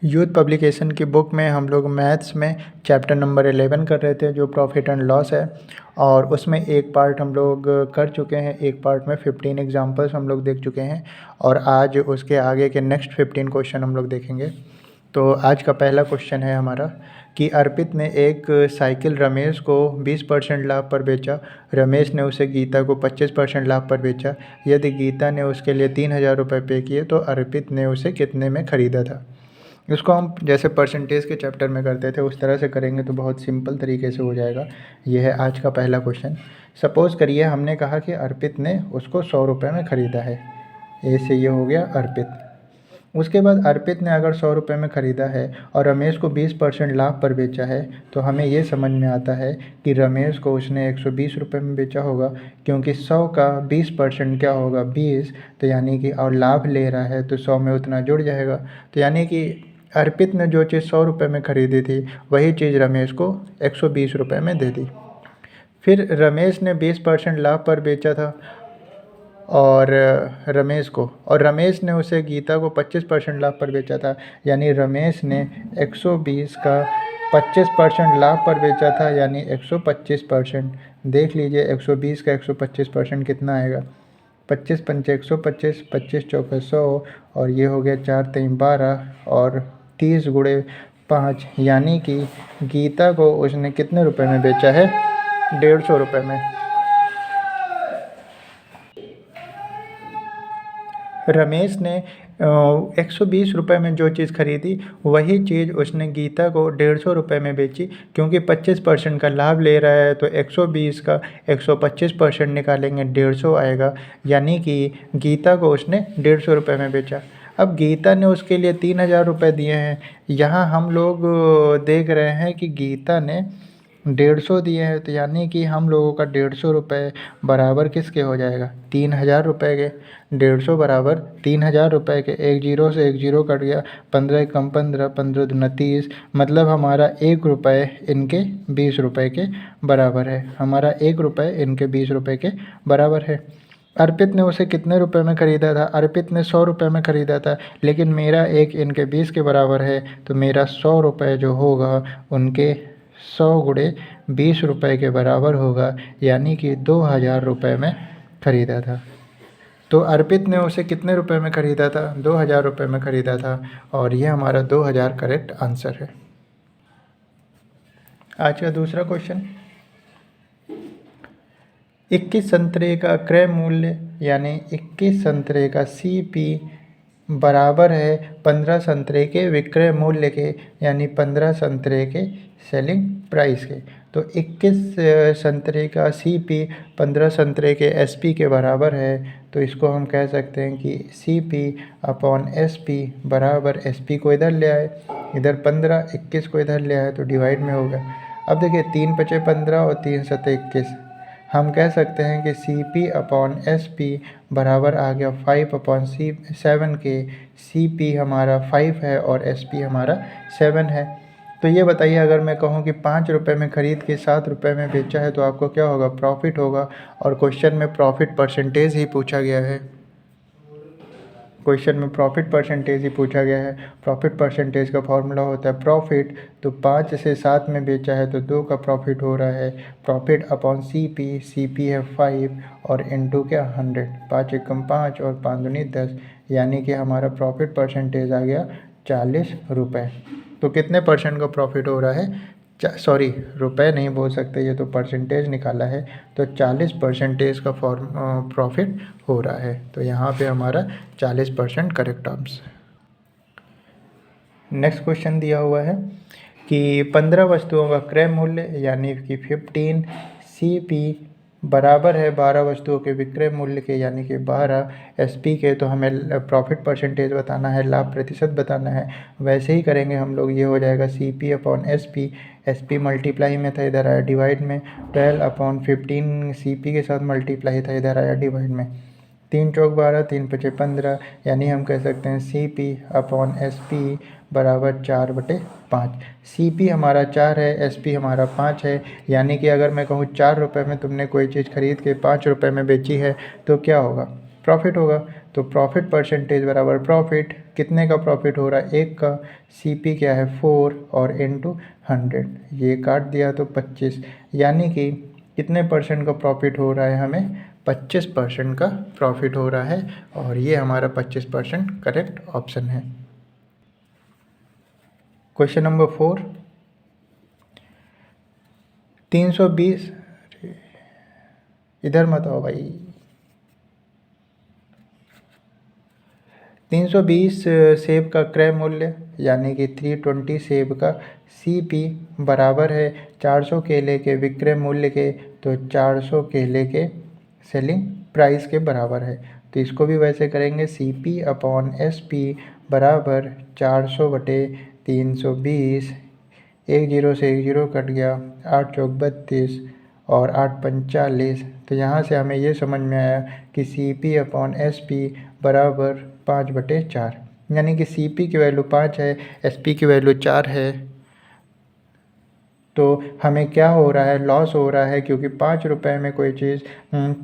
Youth publication की book में हम लोग मैथ्स में चैप्टर नंबर 11 कर रहे थे जो प्रॉफिट एंड लॉस है, और उसमें एक पार्ट हम लोग कर चुके हैं। एक पार्ट में 15 एग्जांपल्स हम लोग देख चुके हैं और आज उसके आगे के नेक्स्ट 15 क्वेश्चन हम लोग देखेंगे। तो आज का पहला क्वेश्चन है हमारा कि अर्पित ने एक साइकिल रमेश को 20% लाभ पर बेचा। रमेश ने उसे गीता को 25% लाभ पर बेचा। यदि गीता ने उसके लिए 3000 रुपये पे किए तो अर्पित ने उसे कितने में ख़रीदा था। इसको हम जैसे परसेंटेज के चैप्टर में करते थे उस तरह से करेंगे तो बहुत सिंपल तरीके से हो जाएगा। यह है आज का पहला क्वेश्चन। सपोज़ करिए हमने कहा कि अर्पित ने उसको 100 रुपये में ख़रीदा है। ए से ये हो गया अर्पित। उसके बाद अर्पित ने अगर 100 रुपये में ख़रीदा है और रमेश को 20% लाभ पर बेचा है तो हमें ये समझ में आता है कि रमेश को उसने 120 रुपये में बेचा होगा, क्योंकि 100 का 20% क्या होगा 20, तो यानी कि और लाभ ले रहा है तो 100 में उतना जुड़ जाएगा। तो यानी कि अर्पित ने जो चीज़ 100 रुपये में ख़रीदी थी वही चीज़ रमेश को 120 रुपये में दे दी। फिर रमेश ने 20% लाभ पर बेचा था और रमेश ने उसे गीता को 25% लाभ पर बेचा था, यानी रमेश ने 120 का 25% लाभ पर बेचा था, यानी 125%। देख लीजिए 120 का 125% कितना आएगा। 25 पंचे 125, 25 चौके 100 और ये हो गया 4 3 12 और 30 गुणे 5, यानी कि गीता को उसने कितने रुपए में बेचा है 150 रुपये में। रमेश ने 120 रुपये में जो चीज़ खरीदी वही चीज़ उसने गीता को 150 रुपये में बेची, क्योंकि 25% का लाभ ले रहा है तो 120 का 125% निकालेंगे 150 आएगा, यानी कि गीता को उसने 150 रुपये में बेचा। अब गीता ने उसके लिए 3000 रुपये दिए हैं। यहाँ हम लोग देख रहे हैं कि गीता ने 150 दिए हैं, तो यानी कि हम लोगों का 150 रुपये बराबर किसके हो जाएगा 3000 रुपये के। 150 बराबर 3000 रुपये के। एक जीरो से एक जीरो कट गया, 15 कम 15, 15 दूना 30, मतलब हमारा 1 रुपये इनके 20 रुपये के बराबर है। हमारा 1 रुपये इनके 20 रुपये के बराबर है। अर्पित ने उसे कितने रुपए में ख़रीदा था। अर्पित ने 100 रुपये में ख़रीदा था, लेकिन मेरा 1 इनके 20 के बराबर है, तो मेरा 100 रुपये जो होगा उनके 100 गुणे 20 रुपये के बराबर होगा, यानी कि 2000 रुपये में ख़रीदा था। तो अर्पित ने उसे कितने रुपए में ख़रीदा था 2000 रुपये में ख़रीदा था, और ये हमारा 2000 करेक्ट आंसर है। आज का दूसरा क्वेश्चन, 21 संतरे का क्रय मूल्य यानी 21 संतरे का CP बराबर है 15 संतरे के विक्रय मूल्य के, यानी 15 संतरे के सेलिंग प्राइस के। तो 21 संतरे का CP 15 संतरे के SP के बराबर है, तो इसको हम कह सकते हैं कि CP अपॉन SP बराबर SP को इधर ले आए, इधर 15, 21 को इधर ले आए तो डिवाइड में होगा। अब देखिए 3 पचे 15 और 3 सते 21, हम कह सकते हैं कि CP अपॉन SP बराबर आ गया 5 अपॉन 7 के। CP हमारा 5 है और SP हमारा 7 है। तो ये बताइए, अगर मैं कहूँ कि 5 रुपये में ख़रीद के 7 रुपये में बेचा है तो आपको क्या होगा, प्रॉफिट होगा। और क्वेश्चन में प्रॉफिट परसेंटेज ही पूछा गया है। क्वेश्चन में प्रॉफिट परसेंटेज ही पूछा गया है। प्रॉफिट परसेंटेज का फॉर्मूला होता है प्रॉफिट, तो 5 से 7 में बेचा है तो 2 का प्रॉफिट हो रहा है। प्रॉफिट अपॉन CP है 5 और इनटू क्या 100, 5 एकम 5 और 5 दूनी 10, यानी कि हमारा प्रॉफिट परसेंटेज आ गया 40 रुपये। तो कितने परसेंट का प्रॉफिट हो रहा है, सॉरी रुपए नहीं बोल सकते, ये तो परसेंटेज निकाला है, तो 40% का प्रॉफिट हो रहा है। तो यहाँ पे हमारा 40% करेक्ट आंसर। नेक्स्ट क्वेश्चन दिया हुआ है कि 15 वस्तुओं का क्रय मूल्य यानी कि 15 CP बराबर है 12 वस्तुओं के विक्रय मूल्य के, यानी कि 12 SP के। तो हमें प्रॉफिट परसेंटेज बताना है, लाभ प्रतिशत बताना है। वैसे ही करेंगे हम लोग, ये हो जाएगा CP अपॉन SP मल्टीप्लाई में था, इधर आया डिवाइड में। 12 अपॉन 15 CP के साथ मल्टीप्लाई था, इधर आया डिवाइड में। 3 चौक 12, 3 पचे 15, यानी हम कह सकते हैं CP अपॉन SP बराबर 4/5। CP हमारा 4 है, SP हमारा 5 है, यानी कि अगर मैं कहूँ 4 रुपये में तुमने कोई चीज़ खरीद के 5 रुपये में बेची है तो क्या होगा, प्रॉफिट होगा। तो प्रॉफिट परसेंटेज बराबर प्रॉफिट, कितने का प्रॉफिट हो रहा है, 1 का, CP क्या है 4 और इनटू 100, ये काट दिया तो 25, यानी कि कितने परसेंट का प्रॉफिट हो रहा है, हमें 25% का प्रॉफिट हो रहा है, और ये हमारा 25% करेक्ट ऑप्शन है। क्वेश्चन नंबर 4, 320, इधर मत आओ भाई, 320 सेब का क्रय मूल्य यानी कि 320 सेब का CP बराबर है 400 केले के विक्रय मूल्य के, तो 400 केले के सेलिंग प्राइस के बराबर है। तो इसको भी वैसे करेंगे, CP अपॉन SP बराबर 400 बटे 320, 1 0 से 1 0 कट गया, 8 चौक 32 और 8 पंच 40। तो यहाँ से हमें ये समझ में आया कि CP अपॉन SP बराबर 5/4, यानी कि CP की वैल्यू 5 है, SP की वैल्यू 4 है। तो हमें क्या हो रहा है, लॉस हो रहा है, क्योंकि 5 रुपये में कोई चीज़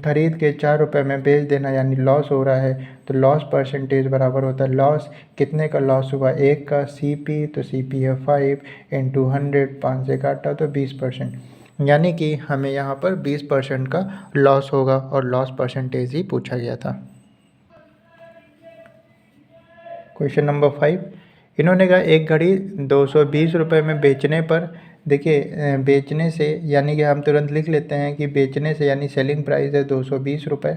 खरीद के 4 रुपये में बेच देना यानी लॉस हो रहा है। तो लॉस परसेंटेज बराबर होता है, लॉस कितने का लॉस हुआ, 1 का, CP तो CP है 5 इंटू 100, 5 से काटा तो 20%, यानी कि हमें यहाँ पर 20% का लॉस होगा, और लॉस परसेंटेज ही पूछा गया था। क्वेश्चन नंबर 5, इन्होंने कहा एक घड़ी 220 रुपये में बेचने पर, देखिए बेचने से यानी कि हम तुरंत लिख लेते हैं कि बेचने से यानी सेलिंग प्राइस है 220 रुपये,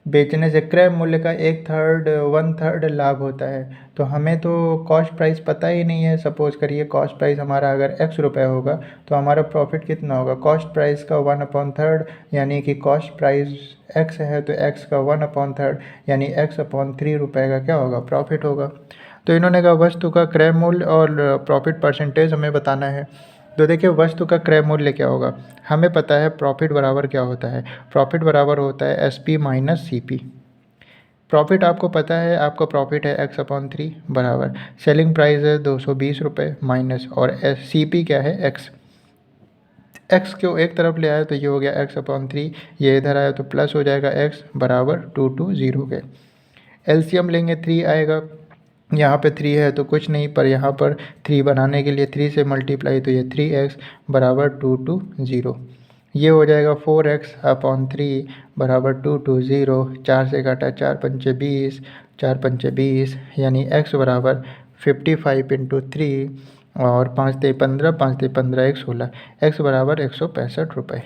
बेचने से क्रय मूल्य का 1/3 लाभ होता है। तो हमें तो कॉस्ट प्राइस पता ही नहीं है, सपोज करिए कॉस्ट प्राइस हमारा अगर X रुपये होगा तो हमारा प्रॉफिट कितना होगा, कॉस्ट प्राइस का 1/3, यानी कि कॉस्ट प्राइस X है तो X का 1/3 यानी X/3 रुपये का क्या होगा, प्रॉफिट होगा। तो इन्होंने कहा वस्तु का क्रय मूल्य और प्रॉफिट परसेंटेज हमें बताना है। तो देखिए वस्तु का क्रय मूल्य क्या होगा, हमें पता है प्रॉफिट बराबर क्या होता है, प्रॉफिट बराबर होता है SP माइनस CP। प्रॉफिट आपको पता है, आपका प्रॉफिट है X/3 बराबर सेलिंग प्राइस है 220 रुपये माइनस, और CP क्या है X, X को एक तरफ ले आया तो ये हो गया X/3, ये इधर आया तो प्लस हो जाएगा X बराबर 220 के। LCM लेंगे 3 आएगा, यहाँ पे 3 है तो कुछ नहीं, पर यहाँ पर 3 बनाने के लिए 3 से मल्टीप्लाई, तो ये 3x बराबर 220, ये हो जाएगा 4x/3 बराबर 220, 4 से काटा 4 पंचे 20, 4 पंचे 20, यानी x बराबर 55 इंटू 3 और 5 ते 15, 5 ते 15 1 16, x बराबर 165 रुपये,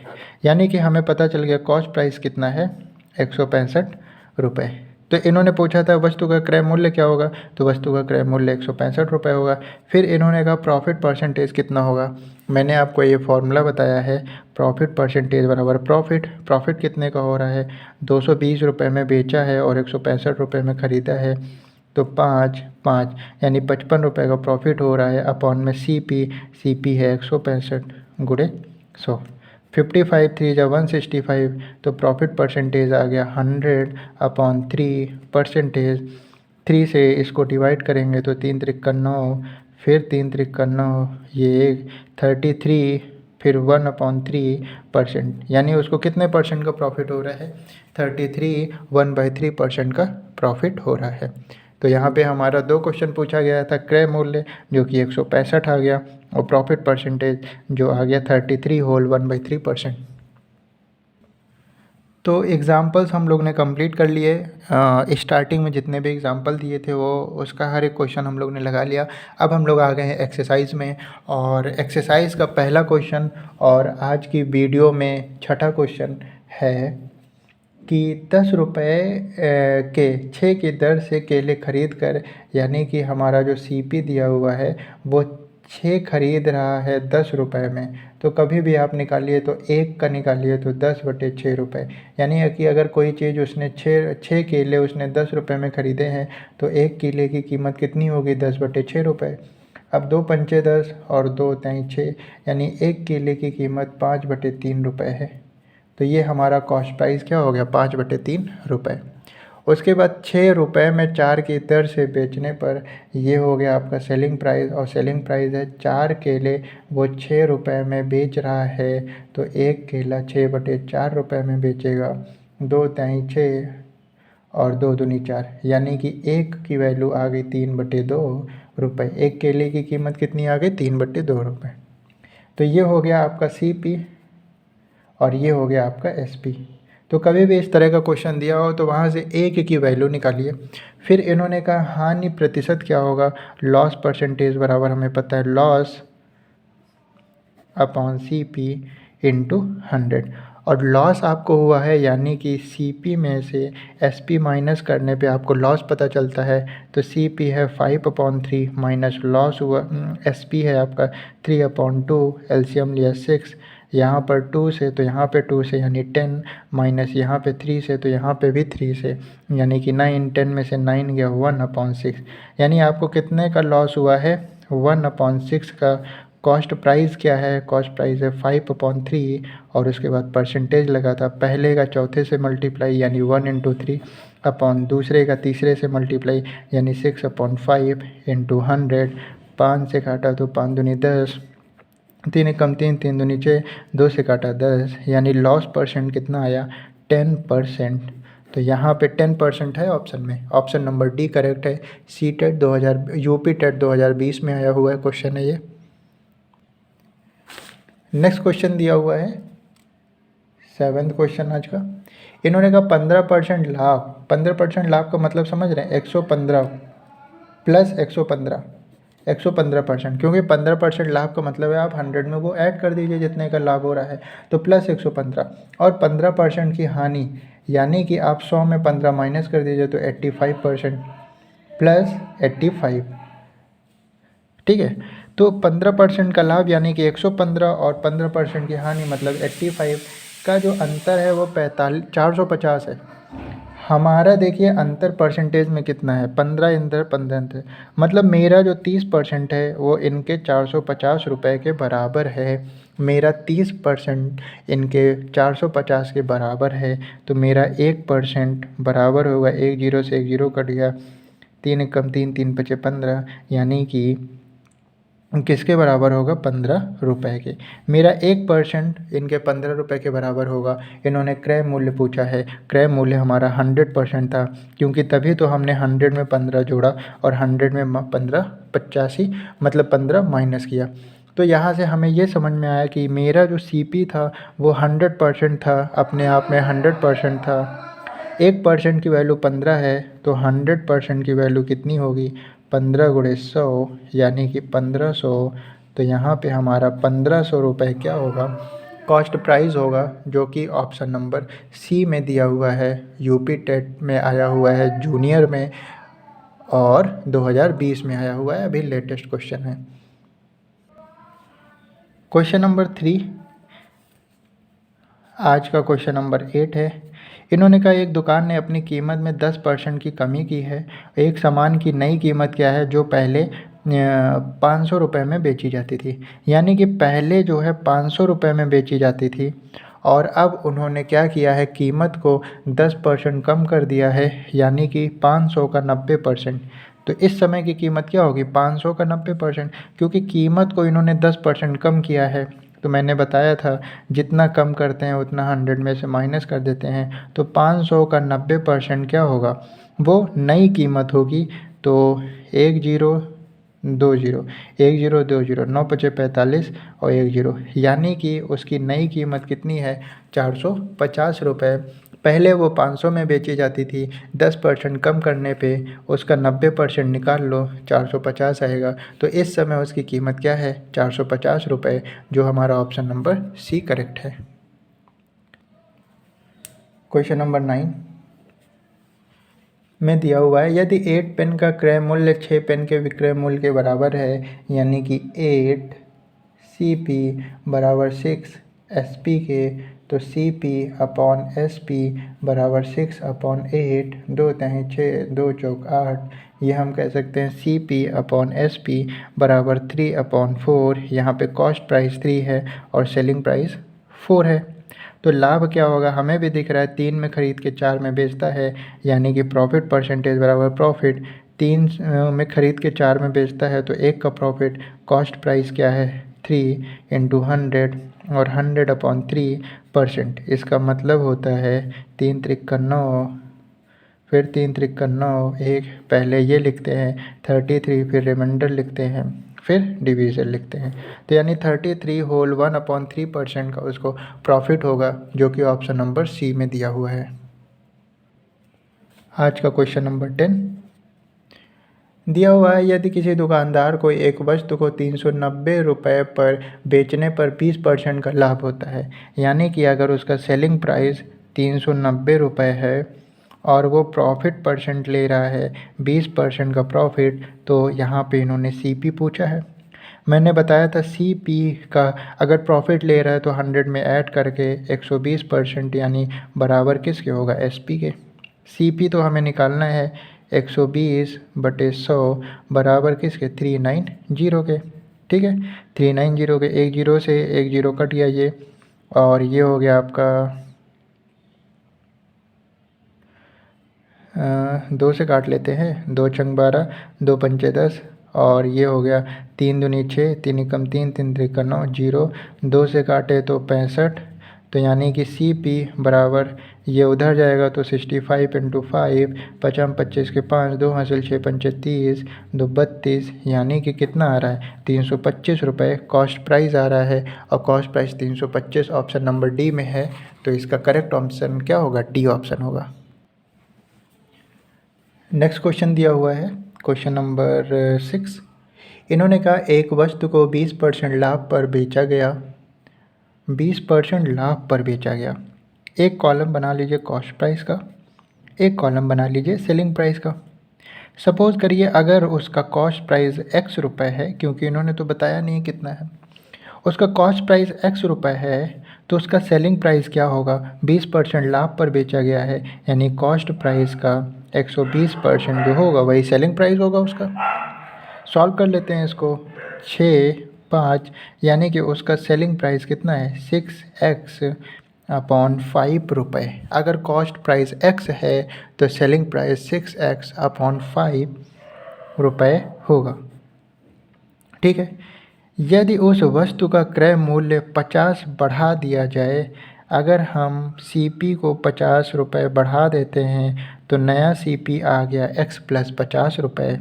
यानी कि हमें पता चल गया कॉस्ट प्राइस कितना है 165 रुपये। तो इन्होंने पूछा था वस्तु का क्रय मूल्य क्या होगा, तो वस्तु का क्रय मूल्य 165 रुपये होगा। फिर इन्होंने कहा प्रॉफिट परसेंटेज कितना होगा, मैंने आपको ये फॉर्मूला बताया है, प्रॉफिट परसेंटेज बराबर प्रॉफिट कितने का हो रहा है, 220 रुपये में बेचा है और 165 रुपये में ख़रीदा है, तो 5 यानी 55 रुपये का प्रॉफिट हो रहा है, अपॉन में CP है 165 गुणे 100, 55 3 जा 165, तो प्रॉफिट परसेंटेज आ गया 100/3 परसेंटेज। 3 से इसको डिवाइड करेंगे तो 3 त्रिक 9, फिर 3 त्रिक 9, ये 33, फिर 1/3%, यानी उसको कितने परसेंट का प्रॉफिट हो रहा है, 33, 1/3% का प्रॉफिट हो रहा है। तो यहाँ पे हमारा 2 क्वेश्चन पूछा गया था, क्रय मूल्य जो कि 165 आ गया, और प्रॉफिट परसेंटेज जो आ गया 33 होल 1/3%। तो एग्ज़ाम्पल्स हम लोग ने कंप्लीट कर लिए, स्टार्टिंग में जितने भी एग्ज़ाम्पल दिए थे वो उसका हर एक क्वेश्चन हम लोग ने लगा लिया। अब हम लोग आ गए हैं एक्सरसाइज में, और एक्सरसाइज का पहला क्वेश्चन और आज की वीडियो में छठा क्वेश्चन है कि 10 रुपये के 6 की दर से केले खरीद कर, यानी कि हमारा जो CP दिया हुआ है वो 6 खरीद रहा है 10 रुपये में। तो कभी भी आप निकालिए तो 1 का निकालिए तो 10/6 रुपये, यानी कि अगर कोई चीज़ उसने 6 केले उसने 10 रुपये में ख़रीदे हैं तो 1 केले की कीमत कितनी होगी, 10/6 रुपये। अब 2 पंचे 10 और 2 तेई 6, यानी 1 केले की कीमत 5/3 रुपये है। तो ये हमारा कॉस्ट प्राइस क्या हो गया, 5/3 रुपये। उसके बाद 6 रुपये में 4 की दर से बेचने पर ये हो गया आपका सेलिंग प्राइस, और सेलिंग प्राइस है 4 केले वो 6 रुपये में बेच रहा है, तो 1 केला 6/4 रुपये में बेचेगा, दो तिहाई 6 और 2 दूनी 4, यानी कि एक की वैल्यू आ गई 3/2 रुपये। एक केले की कीमत कितनी आ गई? 3/2 रुपये। तो ये हो गया आपका CP और ये हो गया आपका SP। तो कभी भी इस तरह का क्वेश्चन दिया हो तो वहाँ से एक की वैल्यू निकालिए। फिर इन्होंने कहा हानि प्रतिशत क्या होगा? लॉस परसेंटेज बराबर हमें पता है लॉस अपॉन CP इंटू 100। और लॉस आपको हुआ है, यानी कि CP में से SP माइनस करने पे आपको लॉस पता चलता है। तो CP है 5/3 माइनस लॉस हुआ SP है आपका 3/2, एलसीएम लिया 6, यहाँ पर 2 से तो यहाँ पे 2 से यानी 10, माइनस यहाँ पे 3 से तो यहाँ पे भी 3 से, यानी कि 9, 10 में से 9 गया 1/6। यानी आपको कितने का लॉस हुआ है? 1/6 का। कॉस्ट प्राइस क्या है? कॉस्ट प्राइस है 5/3 और उसके बाद परसेंटेज लगा था पहले का चौथे से मल्टीप्लाई यानी 1/3 अपॉन दूसरे का तीसरे से मल्टीप्लाई यानी 6/5 इंटू 100। 5 से काटा तो 5 दूनी 10, 3 एकम 3, 3 दूनी 6, 2 से काटा 10, यानी लॉस परसेंट कितना आया? 10%। तो यहाँ पे 10% है ऑप्शन में। ऑप्शन नंबर डी करेक्ट है। CTET 2000 यूपी टेट 2020 में आया हुआ है क्वेश्चन है ये। नेक्स्ट क्वेश्चन दिया हुआ है 7th क्वेश्चन आज का। इन्होंने कहा 15% लाभ। 15% लाभ का मतलब समझ रहे हैं? 115 प्लस 115, 115%, क्योंकि 15% लाभ का मतलब है आप 100 में वो ऐड कर दीजिए जितने का लाभ हो रहा है, तो प्लस 115। और 15% की हानि, यानी कि आप 100 में 15 माइनस कर दीजिए तो 85% प्लस 85। ठीक है, तो 15% का लाभ यानी कि 115 और 15% की हानि मतलब 85 का जो अंतर है वो 450 है। हमारा देखिए अंतर परसेंटेज में कितना है? 15 इंदर 15 अंतर, मतलब मेरा जो 30% है वो इनके 450 रुपये के बराबर है। मेरा 30% इनके 450 के बराबर है। तो मेरा 1% बराबर होगा, 1 जीरो से 1 जीरो कट गया, 3 एकम 3, 3 पचे 15, यानी कि किसके बराबर होगा? 15 रुपये के। मेरा 1% इनके 15 रुपये के बराबर होगा। इन्होंने क्रय मूल्य पूछा है। क्रय मूल्य हमारा 100% था, क्योंकि तभी तो हमने 100 में 15 जोड़ा और 100 में 15 85 मतलब 15 माइनस किया। तो यहाँ से हमें ये समझ में आया कि मेरा जो CP था वो 100% था, अपने आप में 100% था। 1% की वैल्यू 15 है तो 100% की वैल्यू कितनी होगी? 15 गुणे 100 यानी कि 1500। तो यहाँ पे हमारा 1500 रुपये क्या होगा? कॉस्ट प्राइस होगा, जो कि ऑप्शन नंबर C में दिया हुआ है। यूपी टेट में आया हुआ है जूनियर में और 2020 में आया हुआ है, अभी लेटेस्ट क्वेश्चन है। क्वेश्चन नंबर 3 आज का क्वेश्चन नंबर 8 है। इन्होंने कहा एक दुकान ने अपनी कीमत में 10% की कमी की है। एक सामान की नई कीमत क्या है जो पहले 500 रुपये में बेची जाती थी? यानी कि पहले जो है 500 रुपये में बेची जाती थी और अब उन्होंने क्या किया है? कीमत को 10% कम कर दिया है, यानी कि 500 का 90%। तो इस समय की कीमत क्या होगी? 500 का 90%, क्योंकि कीमत को इन्होंने 10% कम किया है। तो मैंने बताया था जितना कम करते हैं उतना 100 में से माइनस कर देते हैं। तो 500 का 90% क्या होगा? वो नई कीमत होगी। तो 1 जीरो 2 जीरो, 1 जीरो 2 जीरो, 9 पचे 45 और 1 जीरो, यानी कि उसकी नई कीमत कितनी है? 450 रुपये। पहले वो 500 में बेची जाती थी, 10% कम करने पे उसका 90% निकाल लो, 450 आएगा। तो इस समय उसकी कीमत क्या है? 450 रुपये, जो हमारा ऑप्शन नंबर C करेक्ट है। क्वेश्चन नंबर 9 में दिया हुआ है, यदि 8 पेन का क्रय मूल्य 6 पेन के विक्रय मूल्य के बराबर है, यानी कि 8 CP बराबर 6 SP के, तो CP अपॉन SP बराबर 6/8, 2 तिहाई 6, 2 चौक 8। ये हम कह सकते हैं CP अपॉन SP बराबर 3/4। यहाँ पे कॉस्ट प्राइस 3 है और सेलिंग प्राइस 4 है। तो लाभ क्या होगा? हमें भी दिख रहा है 3 में ख़रीद के 4 में बेचता है, यानी कि प्रॉफिट परसेंटेज बराबर प्रॉफिट। 3 में ख़रीद के 4 में बेचता है तो 1 का प्रॉफिट। कॉस्ट प्राइस क्या है? 3 इंटू 100 और 100/3%। इसका मतलब होता है 3 त्रिक 9, फिर 3 त्रिक 9, एक पहले ये लिखते हैं 33, फिर रिमाइंडर लिखते हैं, फिर डिवीज़न लिखते हैं। तो यानी 33 होल 1/3% का उसको प्रॉफिट होगा, जो कि ऑप्शन नंबर सी में दिया हुआ है। आज का क्वेश्चन नंबर 10 दिया हुआ है, यदि किसी दुकानदार को एक वस्तु को 390 रुपये पर बेचने पर 20% का लाभ होता है, यानी कि अगर उसका सेलिंग प्राइस 390 रुपये है और वो प्रॉफिट परसेंट ले रहा है 20% का प्रॉफिट, तो यहाँ पे इन्होंने सीपी पूछा है। मैंने बताया था सीपी का अगर प्रॉफिट ले रहा है तो 100 में ऐड करके 120% यानी बराबर किसके होगा, एसपी के। सीपी तो हमें निकालना है 120/100 बराबर किसके, 390 के। ठीक है, 390 के, एक जीरो से एक जीरो कट गया ये, और ये हो गया आपका 2 से काट लेते हैं, 2 छंग 12, 2 पंचे 10, और ये हो गया 3 दूनी 6, 3 एकम 3, 3 त्रिक 9, 0, 2 से काटे तो 65। तो यानी कि सी पी बराबर ये उधर जाएगा तो 65 इंटू 5, 55 25 के 5, 2 हासिल 6 पंचे 30, 2 32, यानी कि कितना आ रहा है, 325 रुपये कॉस्ट प्राइस आ रहा है, और cost price 325 option number D में है। तो इसका करेक्ट ऑप्शन क्या होगा, डी ऑप्शन होगा। नेक्स्ट क्वेश्चन दिया हुआ है, क्वेश्चन नंबर 6। इन्होंने कहा एक वस्तु को 20% लाभ पर बेचा गया, 20% लाभ पर बेचा गया। एक कॉलम बना लीजिए कॉस्ट प्राइस का, एक कॉलम बना लीजिए सेलिंग प्राइस का। सपोज़ करिए अगर उसका कॉस्ट प्राइस x रुपये है, क्योंकि इन्होंने तो बताया नहीं कितना है, उसका कॉस्ट प्राइस x रुपये है, तो उसका सेलिंग प्राइस क्या होगा, 20% लाभ पर बेचा गया है, यानी कॉस्ट प्राइस का 120% जो होगा वही सेलिंग प्राइस होगा उसका। सॉल्व कर लेते हैं इसको, 6 5, यानी कि उसका सेलिंग प्राइस कितना है, 6x/5 रुपये। अगर कॉस्ट प्राइस x है तो सेलिंग प्राइस 6x/5 रुपये होगा। ठीक है, यदि उस वस्तु का क्रय मूल्य 50 बढ़ा दिया जाए, अगर हम CP को 50 रुपये बढ़ा देते हैं तो नया CP आ गया x + 50 रुपये,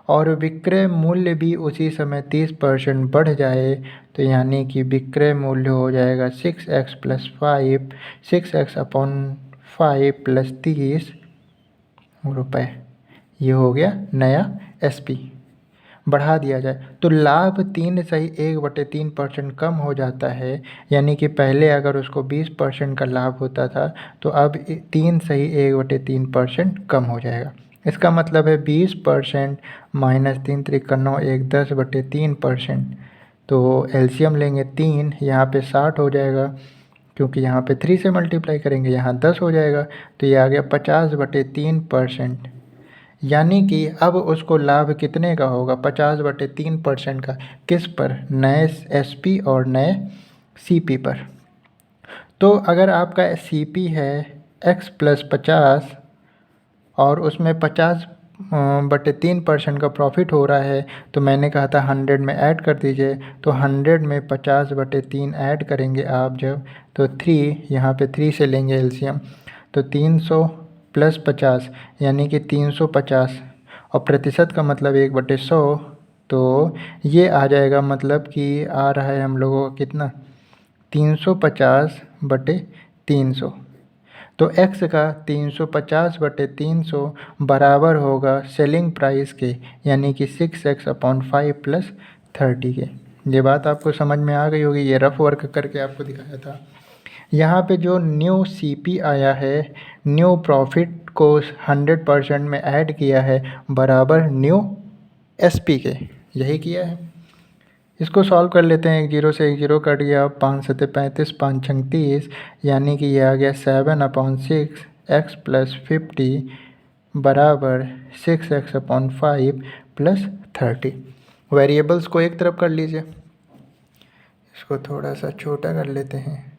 और विक्रय मूल्य भी उसी समय 30% बढ़ जाए, तो यानी कि विक्रय मूल्य हो जाएगा 6x + 5, 6x/5 + 30 रुपये। ये हो गया नया SP। बढ़ा दिया जाए तो लाभ 3 सही 1/3% कम हो जाता है, यानी कि पहले अगर उसको 20% का लाभ होता था तो अब 3 सही 1/3% कम हो जाएगा। इसका मतलब है 20% माइनस 3 त्रिक 9, 1 10/3%। तो एलसीएम लेंगे 3, यहाँ पे 60 हो जाएगा, क्योंकि यहाँ पे 3 से मल्टीप्लाई करेंगे, यहाँ 10 हो जाएगा, तो ये आ गया 50/3%। यानी कि अब उसको लाभ कितने का होगा, 50/3% का, किस पर, नए SP और नए CP पर। तो अगर आपका CP है x + 50 और उसमें 50/3% का प्रॉफिट हो रहा है, तो मैंने कहा था 100 में ऐड कर दीजिए, तो 100 में 50/3 ऐड करेंगे आप जब, तो 3, यहाँ पे 3 से लेंगे एलसीएम, तो 300 + 50 यानी कि 350, और प्रतिशत का मतलब 1/100, तो ये आ जाएगा, मतलब कि आ रहा है हम लोगों का कितना, 350/300। तो x का 350/300 बराबर होगा सेलिंग प्राइस के, यानी कि 6x/5 + 30 के। ये बात आपको समझ में आ गई होगी, ये रफ वर्क करके आपको दिखाया था। यहाँ पे जो न्यू CP आया है, न्यू प्रॉफिट को 100% में ऐड किया है बराबर न्यू SP के, यही किया है। इसको सॉल्व कर लेते हैं, 1 0 से 1 0 कट गया, 5 7 35, 5 6 30, यानी कि ये आ गया 7/6 x + 50 बराबर 6x/5 + 30। वेरिएबल्स को एक तरफ कर लीजिए, इसको थोड़ा सा छोटा कर लेते हैं।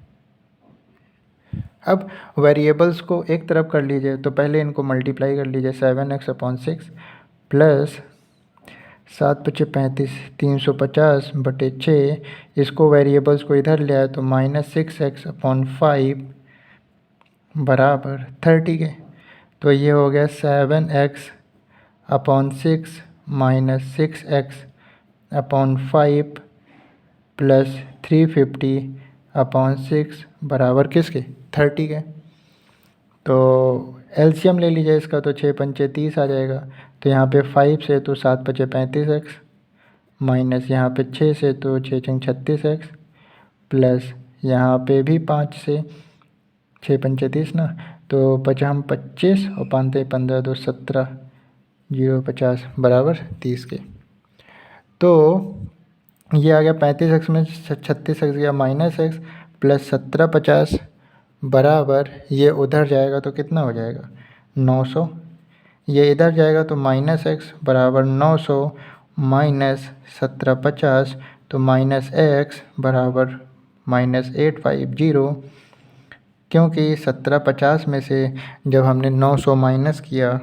अब वेरिएबल्स को एक तरफ कर लीजिए, तो पहले इनको मल्टीप्लाई कर लीजिए, 7x/6 + 7×5 = 350 बटे 6। इसको वेरिएबल्स को इधर ले आए तो -6x/5 बराबर 30 के। तो ये हो गया 7x/6 -6x/5 प्लस 350/6 बराबर किसके 30 के। तो एलसीएम ले लीजिए इसका, तो 6×5 = 30 आ जाएगा। तो यहाँ पे 5 से तो 7×5 = 35x माइनस यहाँ पे 6 से तो 6×6 = 36x प्लस यहाँ पे भी 5 से 6×5 = 30 ना, तो 50 25 और 5 × 15 2 17 0 50 बराबर 30 के। तो ये आ गया 35x में 36x गया -x प्लस 17 50 बराबर ये उधर जाएगा तो कितना हो जाएगा 900। ये इधर जाएगा तो -x बराबर 900 माइनस 17 50 तो -x बराबर -850, क्योंकि 17 50 में से जब हमने 900 माइनस किया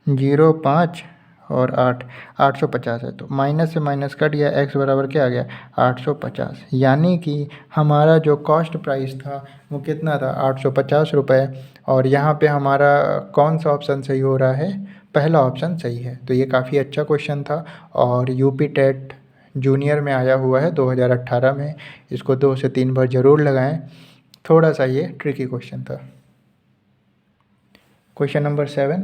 0 5 और 8 850 है, तो माइनस से माइनस कट गया, x बराबर क्या आ गया 850। यानी कि हमारा जो कॉस्ट प्राइस था वो कितना था 850 रुपये। और यहाँ पे हमारा कौन सा ऑप्शन सही हो रहा है, पहला ऑप्शन सही है। तो ये काफ़ी अच्छा क्वेश्चन था और यूपी टेट जूनियर में आया हुआ है 2018 में। इसको 2 से 3 बार ज़रूर लगाएं, थोड़ा सा ये ट्रिकी क्वेश्चन था। क्वेश्चन नंबर 7,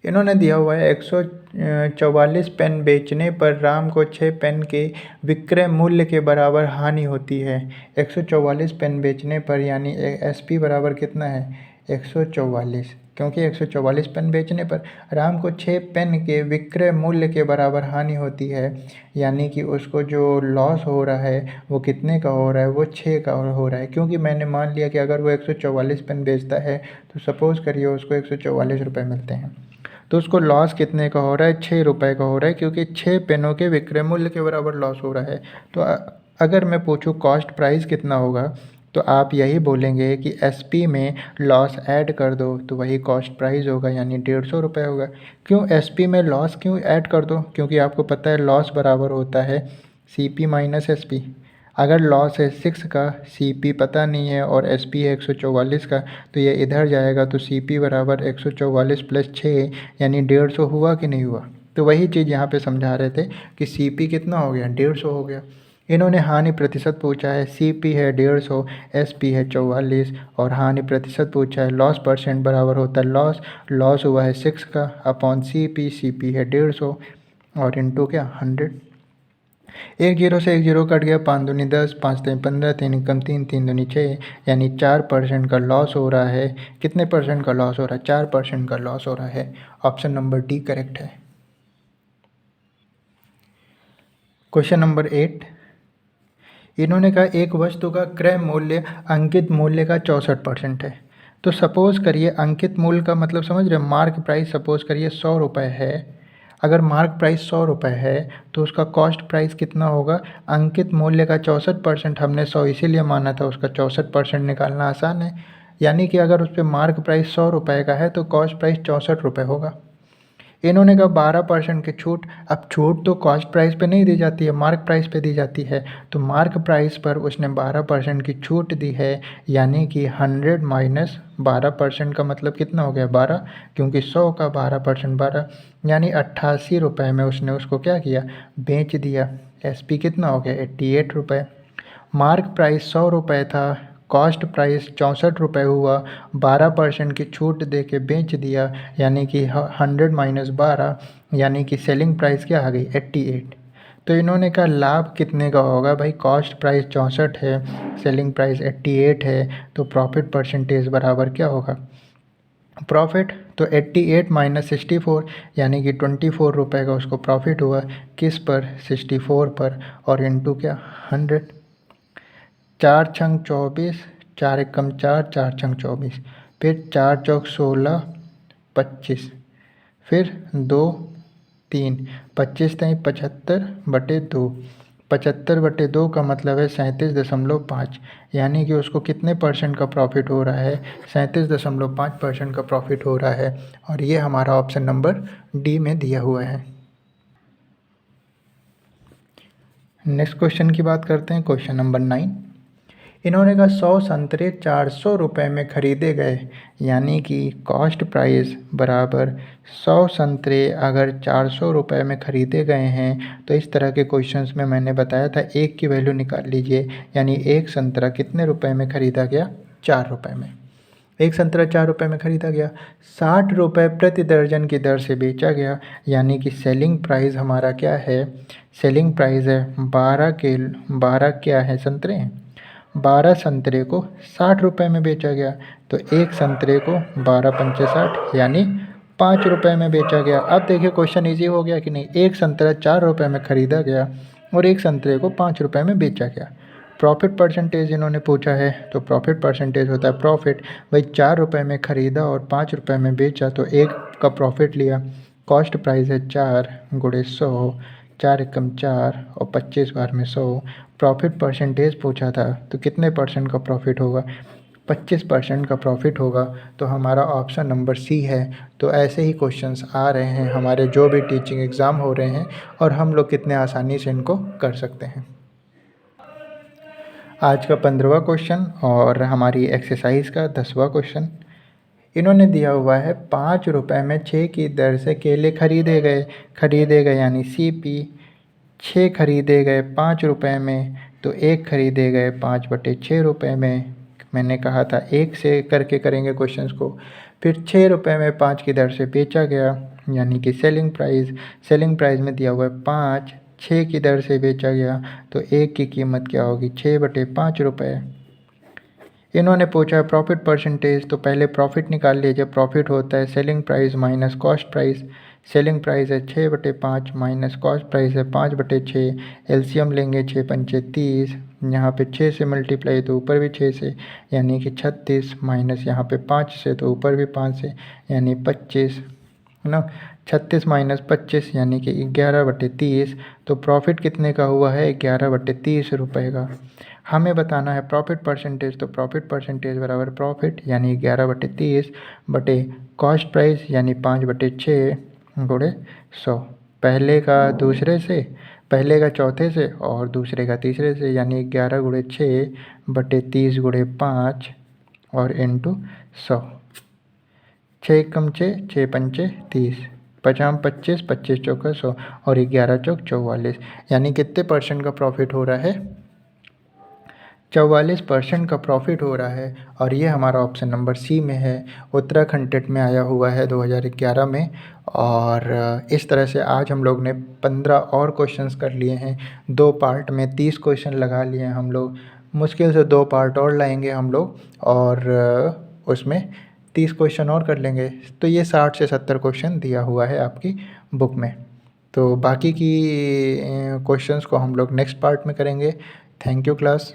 इन्होंने दिया हुआ है 144 पेन बेचने पर राम को 6 पेन के विक्रय मूल्य के बराबर हानि होती है। 144 पेन बेचने पर यानी एसपी बराबर कितना है 144, क्योंकि 144 पेन बेचने पर राम को 6 पेन के विक्रय मूल्य के बराबर हानि होती है, यानी कि उसको जो लॉस हो रहा है वो कितने का हो रहा है, वो 6 का हो रहा है। क्योंकि मैंने मान लिया कि अगर वो 144 पेन बेचता है तो सपोज़ करिए उसको 144 रुपये मिलते हैं, तो उसको लॉस कितने का हो रहा है 6 रुपये का हो रहा है, क्योंकि 6 पेनों के विक्रय मूल्य के बराबर लॉस हो रहा है। तो अगर मैं पूछूं कॉस्ट प्राइस कितना होगा, तो आप यही बोलेंगे कि एसपी में लॉस ऐड कर दो तो वही कॉस्ट प्राइस होगा, यानी 150 रुपये होगा। क्यों एसपी में लॉस क्यों ऐड कर दो, क्योंकि आपको पता है लॉस बराबर होता है सीपी माइनस एसपी। अगर लॉस है 6 का, सीपी पता नहीं है और एसपी है 144 का, तो ये इधर जाएगा तो सीपी बराबर 144 प्लस 6 यानी 150 हुआ कि नहीं हुआ। तो वही चीज़ यहाँ पे समझा रहे थे कि सीपी कितना हो गया 150 हो गया। इन्होंने हानि प्रतिशत पूछा है, सीपी है 150, एसपी है 44 और हानि प्रतिशत पूछा है, लॉस परसेंट बराबर होता है लॉस हुआ है 6 का अपॉन सीपी, सीपी है 150 और इंटू क्या 100। 1 0 से 1 0 कट गया, 5 दूनी 10, 5 3 15, 3 एकम 3, 3 दूनी 6, यानी 4% का लॉस हो रहा है। कितने परसेंट का लॉस हो रहा है 4% का लॉस हो रहा है। ऑप्शन नंबर डी करेक्ट है। क्वेश्चन नंबर 8, इन्होंने कहा एक वस्तु का क्रय मूल्य अंकित मूल्य का 64% है। तो सपोज़ करिए अंकित मूल्य का मतलब समझ रहे, मार्क प्राइस सपोज़ करिए 100 रुपये है। अगर मार्क प्राइस 100 रुपये है तो उसका कॉस्ट प्राइस कितना होगा, अंकित मूल्य का 64%, हमने 100 इसीलिए माना था, उसका 64% निकालना आसान है। यानी कि अगर उस पर मार्क प्राइस 100 रुपये का है तो कॉस्ट प्राइस 64 रुपये होगा। इन्होंने कहा 12% की छूट। अब छूट तो कॉस्ट प्राइस पे नहीं दी जाती है, मार्क प्राइस पे दी जाती है। तो मार्क प्राइस पर उसने 12% की छूट दी है, यानी कि 100 माइनस 12% का मतलब कितना हो गया 12, क्योंकि 100 का 12% 12, यानी 88 रुपये में उसने उसको क्या किया बेच दिया। एसपी कितना हो गया 88 रुपये। मार्क प्राइस 100 रुपये था, कॉस्ट प्राइस 64 रुपये हुआ, 12% की छूट दे के बेच दिया, यानी कि 100 माइनस 12, यानी कि सेलिंग प्राइस क्या आ गई 88। तो इन्होंने कहा लाभ कितने का होगा भाई, कॉस्ट प्राइस 64 है, सेलिंग प्राइस 88 है, तो प्रॉफिट परसेंटेज बराबर क्या होगा प्रॉफिट। तो 88 माइनस 64 यानी कि 24 रुपये का उसको प्रॉफिट हुआ, किस पर 64 पर, और इंटू क्या 100। 4 छंग 24, 4 एकम 4, 4 छंग 24, फिर 4 चौक 16 25, फिर 2 3, 25 तई 75 बटे 2, 75/2 का मतलब है 37.5, यानी कि उसको कितने परसेंट का प्रॉफिट हो रहा है? 37.5% का प्रॉफिट हो रहा है, और ये हमारा ऑप्शन नंबर डी में दिया हुआ है। नेक्स्ट क्वेश्चन की बात करते हैं, क्वेश्चन नंबर 9। इन्होंने कहा 100 संतरे 400 रुपये में ख़रीदे गए, यानी कि कॉस्ट प्राइस बराबर 100 संतरे अगर 400 रुपये में ख़रीदे गए हैं, तो इस तरह के क्वेश्चंस में मैंने बताया था एक की वैल्यू निकाल लीजिए, यानी एक संतरा कितने रुपए में ख़रीदा गया? 4 रुपये में। एक संतरा 4 रुपये में ख़रीदा गया, 60 रुपये प्रति दर्जन की दर से बेचा गया, यानी कि सेलिंग प्राइस हमारा क्या है? सेलिंग प्राइस है 12 क्या है? संतरे हैं। 12 संतरे को 60 रुपये में बेचा गया, तो एक संतरे को 12 पंचे 60, यानी 5 रुपये में बेचा गया। अब देखिए क्वेश्चन ईजी हो गया कि नहीं? एक संतरा 4 रुपये में ख़रीदा गया और एक संतरे को 5 रुपये में बेचा गया। प्रॉफिट परसेंटेज इन्होंने पूछा है, तो प्रॉफिट परसेंटेज होता है प्रॉफिट, भाई 4 रुपये में ख़रीदा और 5 रुपये में बेचा, तो एक का प्रॉफिट लिया। कॉस्ट प्राइस है 4 × 100, 4 एकम 4 और 25 बार में 100। प्रॉफिट परसेंटेज पूछा था, तो कितने परसेंट का प्रॉफिट होगा? 25% का प्रॉफिट होगा, तो हमारा ऑप्शन नंबर सी है। तो ऐसे ही क्वेश्चंस आ रहे हैं हमारे जो भी टीचिंग एग्ज़ाम हो रहे हैं, और हम लोग कितने आसानी से इनको कर सकते हैं। आज का 15वां क्वेश्चन और हमारी एक्सरसाइज का 10वां क्वेश्चन। इन्होंने दिया हुआ है 5 रुपये में 6 की दर से केले खरीदे गए यानी CP। 6 खरीदे गए 5 रुपये में, तो एक खरीदे गए 5/6 रुपये में। मैंने कहा था एक से करके करेंगे क्वेश्चंस को। फिर 6 रुपये में 5 की दर से बेचा गया, यानी कि सेलिंग प्राइस में दिया हुआ है 5, 6 की दर से बेचा गया, तो एक की कीमत क्या होगी? 6/5 रुपये। इन्होंने पूछा है प्रॉफिट परसेंटेज, तो पहले प्रॉफिट निकाल लीजिए। प्रॉफिट होता है selling price minus cost price. Selling price है 6/5 माइनस कॉस्ट प्राइस है 5/6। एलसीएम लेंगे 6 पंचे 30, यहाँ पे 6 से मल्टीप्लाई तो ऊपर भी 6 से, यानी कि 36, माइनस यहाँ पे 5 से तो ऊपर भी 5 से, यानी 25, है ना। 36 माइनस 25 यानी कि 11/30। तो प्रॉफिट कितने का हुआ है? 11/30 रुपये का। हमें बताना है प्रॉफिट परसेंटेज, तो प्रॉफिट परसेंटेज बराबर प्रॉफिट यानी 11/30 बटे कॉस्ट प्राइस यानी 5/6 गुणे 100। पहले का दूसरे से, पहले का चौथे से और दूसरे का तीसरे से, यानी 11 × 6 बटे 30 × 5 और इंटू 100। 6 एकम 6, 6 पंचे 30, 50 25, 25 चौका 100 और 11 चौक 44, यानी कितने परसेंट का प्रॉफिट हो रहा है? 44% का प्रॉफिट हो रहा है, और ये हमारा ऑप्शन नंबर सी में है। उत्तराखंड टेट में आया हुआ है 2011 में। और इस तरह से आज हम लोग ने 15 और क्वेश्चंस कर लिए हैं। 2 पार्ट में 30 क्वेश्चन लगा लिए हैं हम लोग। मुश्किल से 2 पार्ट और लाएंगे हम लोग, और उसमें 30 क्वेश्चन और कर लेंगे, तो ये 60 से 70 क्वेश्चन दिया हुआ है आपकी बुक में। तो बाकी की क्वेश्चंस को हम लोग नेक्स्ट पार्ट में करेंगे। Thank you class.